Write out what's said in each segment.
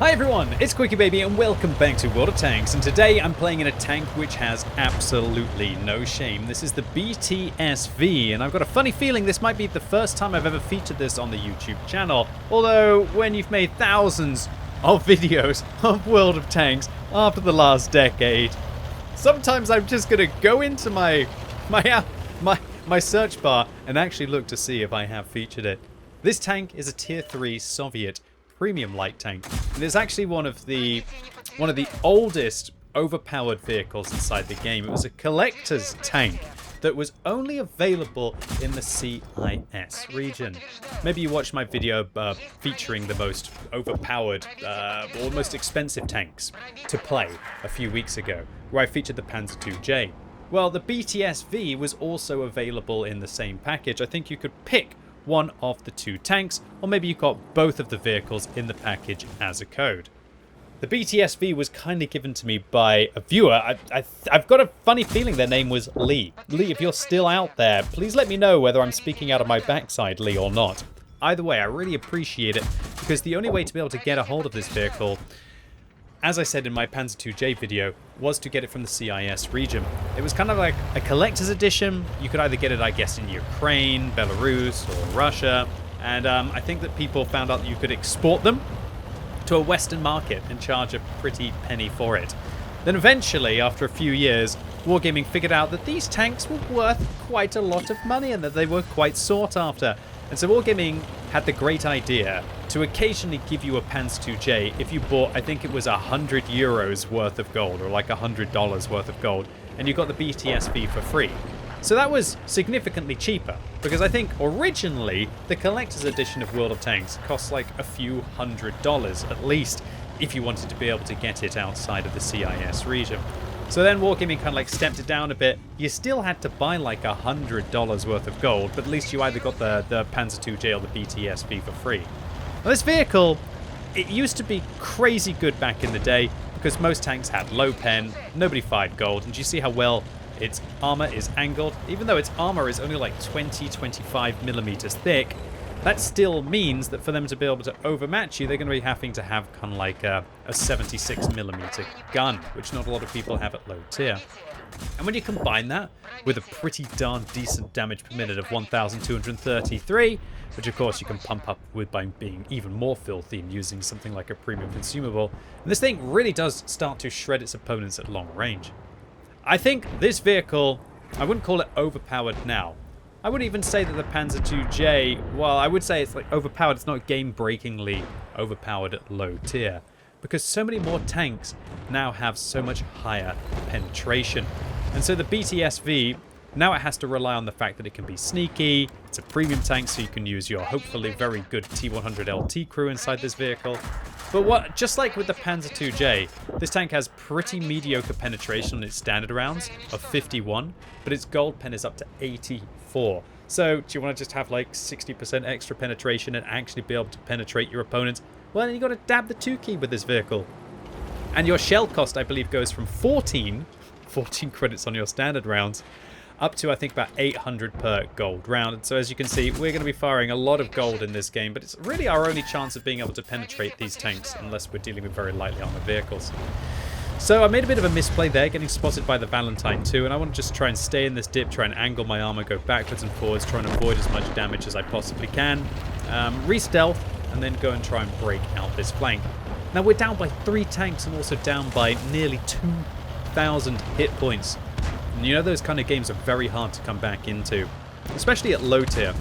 Hi everyone, it's QuickyBaby and welcome back to World of Tanks, and today I'm playing in a tank which has absolutely no shame. This is the BTSV, and I've got a funny feeling this might be the first time I've ever featured this on the YouTube channel. Although, when you've made thousands of videos of World of Tanks after the last decade, sometimes I'm just gonna go into my search bar and actually look to see if I have featured it. This tank is a Tier 3 Soviet premium light tank, and it's actually one of the oldest overpowered vehicles inside the game. It was a collector's tank that was only available in the CIS region. Maybe you watched my video featuring the most overpowered or most expensive tanks to play a few weeks ago, where I featured the Panzer IIJ. Well, the BTSV was also available in the same package. I think you could pick one of the two tanks, or maybe you got both of the vehicles in the package as a code. The BTSV was kindly given to me by a viewer. I've got a funny feeling their name was Lee. Lee, if you're still out there, please let me know whether I'm speaking out of my backside, Lee, or not. Either way, I really appreciate it, because the only way to be able to get a hold of this vehicle, as I said in my Panzer IIJ video, was to get it from the CIS region. It was kind of like a collector's edition. You could either get it, I guess, in Ukraine, Belarus, or Russia. And I think that people found out that you could export them to a Western market and charge a pretty penny for it. Then eventually, after a few years, Wargaming figured out that these tanks were worth quite a lot of money and that they were quite sought after. And so Wargaming had the great idea to occasionally give you a Panzer IIJ if you bought, I think it was 100 euros worth of gold, or like $100 worth of gold, and you got the BTSV for free. So that was significantly cheaper, because I think originally the collector's edition of World of Tanks cost like a few $100 at least, if you wanted to be able to get it outside of the CIS region. So then Wargaming kind of like stepped it down a bit. You still had to buy like $100 worth of gold, but at least you either got the Panzer IIJ or the BTSV for free. Now this vehicle, it used to be crazy good back in the day because most tanks had low pen, nobody fired gold, and you see how well its armor is angled. Even though its armor is only like 20-25 millimeters thick, that still means that for them to be able to overmatch you, they're going to be having to have kind of like a 76mm gun, which not a lot of people have at low tier. And when you combine that with a pretty darn decent damage per minute of 1,233, which of course you can pump up with by being even more filthy and using something like a premium consumable, and this thing really does start to shred its opponents at long range. I think this vehicle, I wouldn't call it overpowered now. I wouldn't even say that the Panzer IIJ, well, I would say it's like overpowered. It's not game-breakingly overpowered at low tier, because so many more tanks now have so much higher penetration. And so the BTSV, now it has to rely on the fact that it can be sneaky. It's a premium tank, so you can use your hopefully very good T100 LT crew inside this vehicle. But just like with the Panzer IIJ, this tank has pretty mediocre penetration on its standard rounds of 51, but its gold pen is up to 84. So do you want to just have like 60% extra penetration and actually be able to penetrate your opponents? Well, then you got to dab the 2 key with this vehicle. And your shell cost, I believe, goes from 14 credits on your standard rounds, up to I think about 800 per gold round. And so as you can see, we're going to be firing a lot of gold in this game, but it's really our only chance of being able to penetrate these tanks unless we're dealing with very lightly armored vehicles. So I made a bit of a misplay there, getting spotted by the Valentine 2, and I want to just try and stay in this dip, try and angle my armor, go backwards and forwards, try and avoid as much damage as I possibly can, re-stealth, and then go and try and break out this flank. Now we're down by 3 tanks and also down by nearly 2,000 hit points. And you know those kind of games are very hard to come back into, especially at low tier.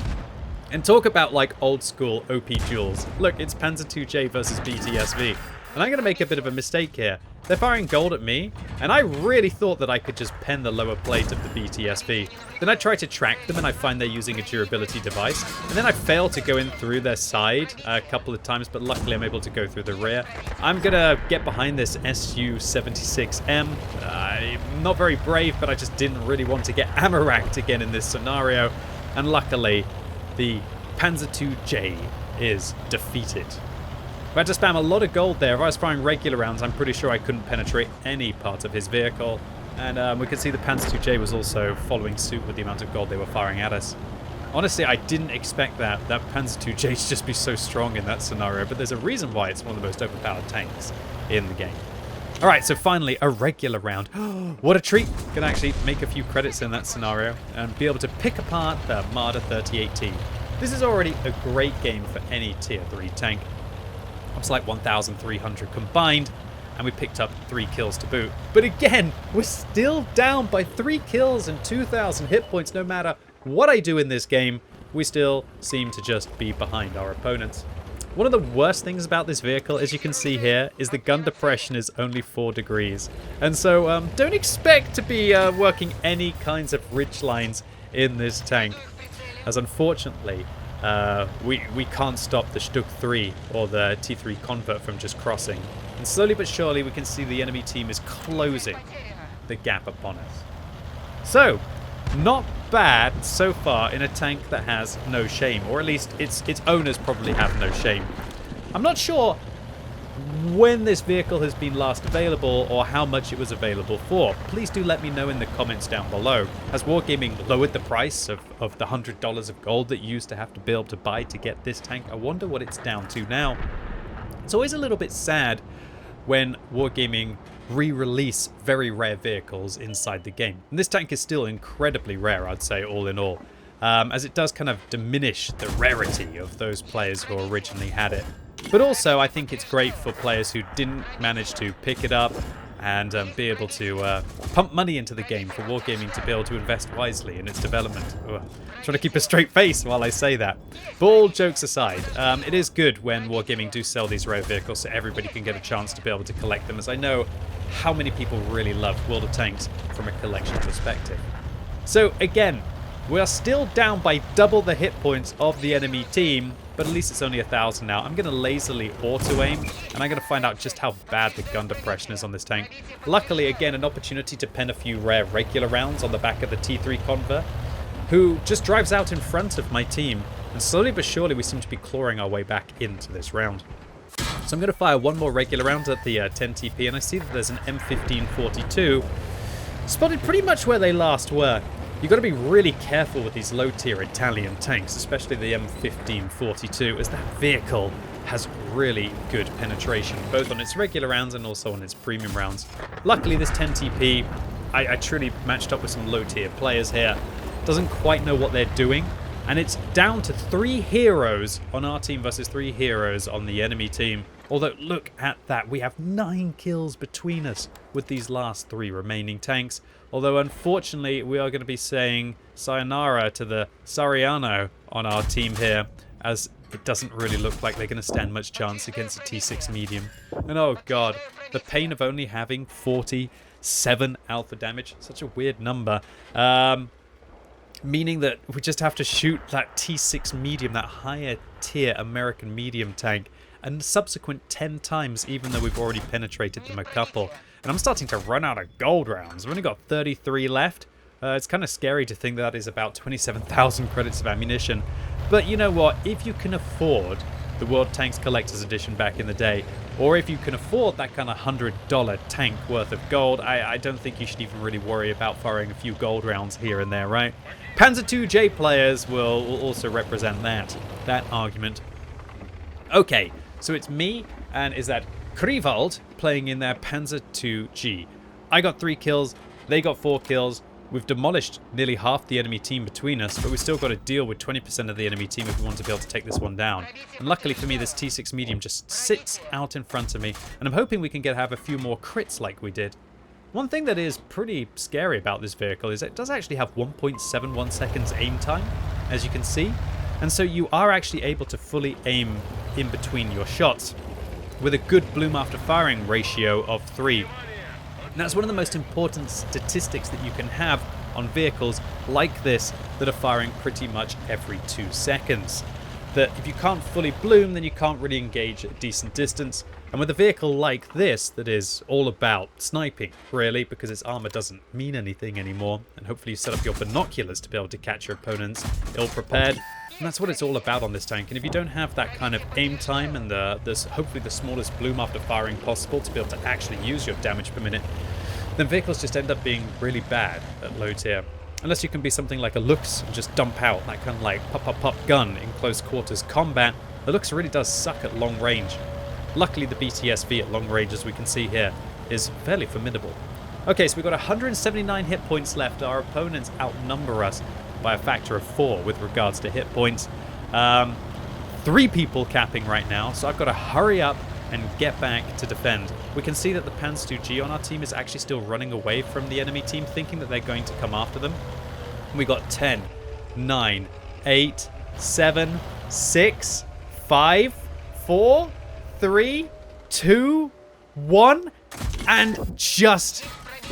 And talk about like old school OP duels. Look, it's Panzer IIJ versus BTSV. And I'm going to make a bit of a mistake here. They're firing gold at me, and I really thought that I could just pen the lower plate of the BTSV. Then I try to track them, and I find they're using a durability device. And then I fail to go in through their side a couple of times, but luckily I'm able to go through the rear. I'm going to get behind this Su-76M. I'm not very brave, but I just didn't really want to get ammo racked again in this scenario. And luckily, the Panzer IIJ is defeated. I had to spam a lot of gold there. If I was firing regular rounds, I'm pretty sure I couldn't penetrate any part of his vehicle. And we could see the Panzer IIJ was also following suit with the amount of gold they were firing at us. Honestly, I didn't expect that Panzer IIJ to just be so strong in that scenario, but there's a reason why it's one of the most overpowered tanks in the game. All right, so finally, a regular round. What a treat. Can actually make a few credits in that scenario and be able to pick apart the Marder 3018. This is already a great game for any tier 3 tank. It's like 1,300 combined, and we picked up 3 kills to boot. But again, we're still down by 3 kills and 2,000 hit points. No matter what I do in this game, we still seem to just be behind our opponents. One of the worst things about this vehicle, as you can see here, is the gun depression is only 4 degrees. And so don't expect to be working any kinds of ridge lines in this tank, as unfortunately we can't stop the Stuck 3 or the T3 convert from just crossing. And slowly but surely we can see the enemy team is closing the gap upon us. So, not bad so far in a tank that has no shame, or at least its owners probably have no shame. I'm not sure when this vehicle has been last available or how much it was available for. Please do let me know in the comments down below. Has Wargaming lowered the price of the $100 of gold that you used to have to be able to buy to get this tank? I wonder what it's down to now. It's always a little bit sad when Wargaming re-release very rare vehicles inside the game. And this tank is still incredibly rare, I'd say, all in all, as it does kind of diminish the rarity of those players who originally had it. But also, I think it's great for players who didn't manage to pick it up and be able to pump money into the game, for Wargaming to be able to invest wisely in its development. Ugh. I'm trying to keep a straight face while I say that. But all jokes aside, it is good when Wargaming do sell these rare vehicles so everybody can get a chance to be able to collect them, as I know how many people really love World of Tanks from a collection perspective. So again, we are still down by double the hit points of the enemy team, but at least it's only 1,000 now. I'm going to lazily auto-aim, and I'm going to find out just how bad the gun depression is on this tank. Luckily, again, an opportunity to pen a few rare regular rounds on the back of the T3 convert, who just drives out in front of my team, and slowly but surely we seem to be clawing our way back into this round. So I'm going to fire one more regular round at the 10 TP, and I see that there's an M1542 spotted pretty much where they last were. You've got to be really careful with these low-tier Italian tanks, especially the M1542, as that vehicle has really good penetration, both on its regular rounds and also on its premium rounds. Luckily, this 10 TP, I truly matched up with some low-tier players here. Doesn't quite know what they're doing, and it's down to 3 heroes on our team versus 3 heroes on the enemy team. Although, look at that, we have 9 kills between us with these last 3 remaining tanks. Although, unfortunately, we are going to be saying sayonara to the Sariano on our team here, as it doesn't really look like they're going to stand much chance against a T6 medium. And oh god, the pain of only having 47 alpha damage, such a weird number, meaning that we just have to shoot that T6 medium, that higher tier American medium tank, and subsequent 10 times, even though we've already penetrated them a couple. And I'm starting to run out of gold rounds. We've only got 33 left. It's kind of scary to think that is about 27,000 credits of ammunition. But you know what? If you can afford the World Tanks Collector's Edition back in the day, or if you can afford that kind of $100 tank worth of gold, I don't think you should even really worry about firing a few gold rounds here and there, right? Panzer IIJ players will also represent that argument. Okay, so it's me, and is that Krivald playing in their Panzer IIG. I got 3 kills, they got 4 kills. We've demolished nearly half the enemy team between us, but we've still got to deal with 20% of the enemy team if we want to be able to take this one down. And luckily for me, this T6 medium just sits out in front of me, and I'm hoping we can have a few more crits like we did. One thing that is pretty scary about this vehicle is it does actually have 1.71 seconds aim time, as you can see. And so you are actually able to fully aim in between your shots with a good bloom after firing ratio of 3. And that's one of the most important statistics that you can have on vehicles like this that are firing pretty much every 2 seconds. That if you can't fully bloom, then you can't really engage at a decent distance. And with a vehicle like this that is all about sniping, really, because its armor doesn't mean anything anymore, and hopefully you set up your binoculars to be able to catch your opponents ill-prepared. And that's what it's all about on this tank. And if you don't have that kind of aim time and hopefully the smallest bloom after firing possible to be able to actually use your damage per minute, then vehicles just end up being really bad at low tier. Unless you can be something like a Lux and just dump out that kind of like pop gun in close quarters combat. The Lux really does suck at long range. Luckily the BTSV at long range, as we can see here, is fairly formidable. Okay, so we've got 179 hit points left. Our opponents outnumber us by a factor of 4 with regards to hit points. 3 people capping right now, so I've got to hurry up and get back to defend. We can see that the Panzer II-G on our team is actually still running away from the enemy team, thinking that they're going to come after them. We got 10, 9, 8, 7, 6, 5, 4, 3, 2, 1, and just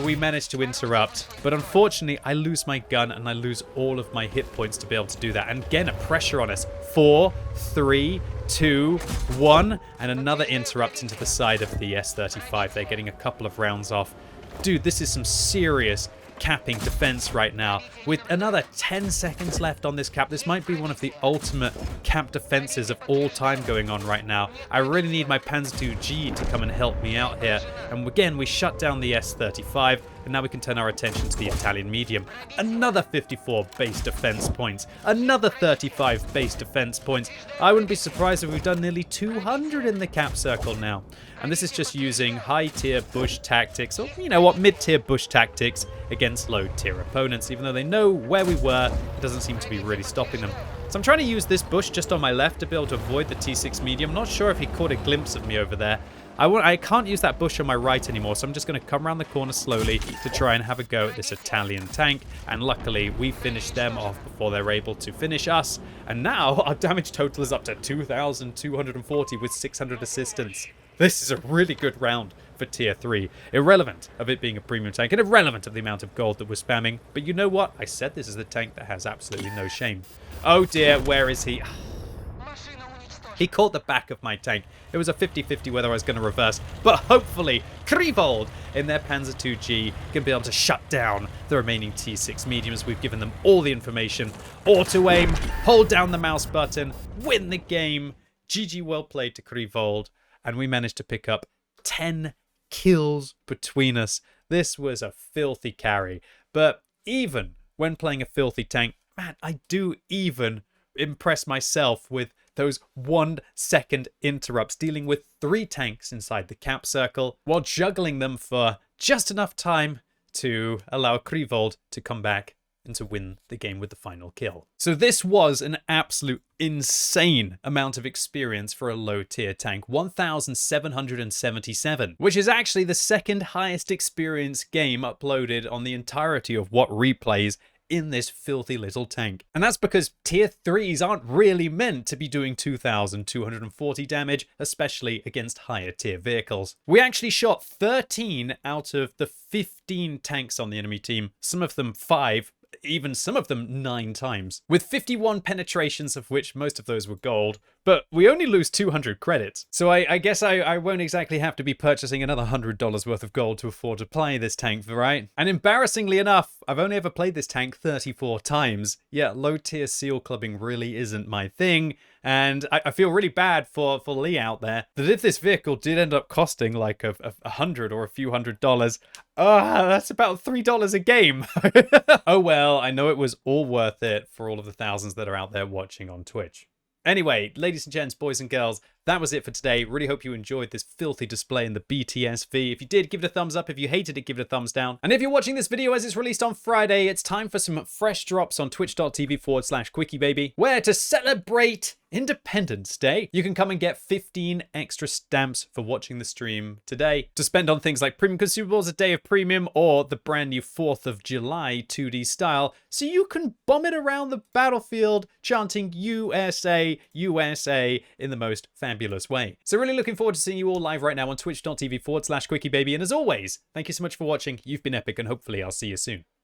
we managed to interrupt. But unfortunately, I lose my gun and I lose all of my hit points to be able to do that. And again, a pressure on us. 4, 3, 2, 1, and another interrupt into the side of the S-35. They're getting a couple of rounds off. Dude, this is some serious capping defense right now. With another 10 seconds left on this cap, this might be one of the ultimate cap defenses of all time going on right now. I really need my Panzer II-G to come and help me out here. And again, we shut down the S-35, and now we can turn our attention to the Italian medium. Another 54 base defense points. Another 35 base defense points. I wouldn't be surprised if we've done nearly 200 in the cap circle now. And this is just using high-tier bush tactics, or you know what, mid-tier bush tactics against low-tier opponents. Even though they know where we were, it doesn't seem to be really stopping them. So I'm trying to use this bush just on my left to be able to avoid the T6 medium. I'm not sure if he caught a glimpse of me over there. I can't use that bush on my right anymore, so I'm just going to come around the corner slowly to try and have a go at this Italian tank. And luckily, we finished them off before they're able to finish us. And now our damage total is up to 2,240 with 600 assistance. This is a really good round for tier 3. Irrelevant of it being a premium tank and irrelevant of the amount of gold that we're spamming. But you know what? I said this is the tank that has absolutely no shame. Oh dear, where is he? He caught the back of my tank. It was a 50-50 whether I was going to reverse. But hopefully, Krivold in their Panzer II-G can be able to shut down the remaining T6 mediums. We've given them all the information. Auto-aim, hold down the mouse button, win the game. GG, well played to Krivold. And we managed to pick up 10 kills between us. This was a filthy carry. But even when playing a filthy tank, man, I do even impress myself with those 1-second interrupts, dealing with 3 tanks inside the cap circle while juggling them for just enough time to allow Krivold to come back and to win the game with the final kill. So this was an absolute insane amount of experience for a low tier tank, 1,777, which is actually the second highest experience game uploaded on the entirety of what replays in this filthy little tank. And that's because tier 3s aren't really meant to be doing 2,240 damage, especially against higher tier vehicles. We actually shot 13 out of the 15 tanks on the enemy team, some of them 5, even some of them 9 times, with 51 penetrations, of which most of those were gold. But we only lose 200 credits. So I guess I won't exactly have to be purchasing another $100 worth of gold to afford to play this tank, right? And embarrassingly enough, I've only ever played this tank 34 times. Yeah, low tier seal clubbing really isn't my thing. And I feel really bad for Lee out there, that if this vehicle did end up costing like $100 or a few $100s, that's about $3 a game. Oh well, I know it was all worth it for all of the thousands that are out there watching on Twitch. Anyway, ladies and gents, boys and girls, that was it for today. Really hope you enjoyed this filthy display in the BTSV. If you did, give it a thumbs up. If you hated it, give it a thumbs down. And if you're watching this video as it's released on Friday, it's time for some fresh drops on twitch.tv/QuickyBaby, where to celebrate Independence Day, you can come and get 15 extra stamps for watching the stream today to spend on things like premium consumables, a day of premium, or the brand new 4th of July 2D style, so you can bomb it around the battlefield chanting USA, USA in the most fabulous way. So really looking forward to seeing you all live right now on twitch.tv/QuickyBaby. And as always, thank you so much for watching. You've been epic, and hopefully I'll see you soon.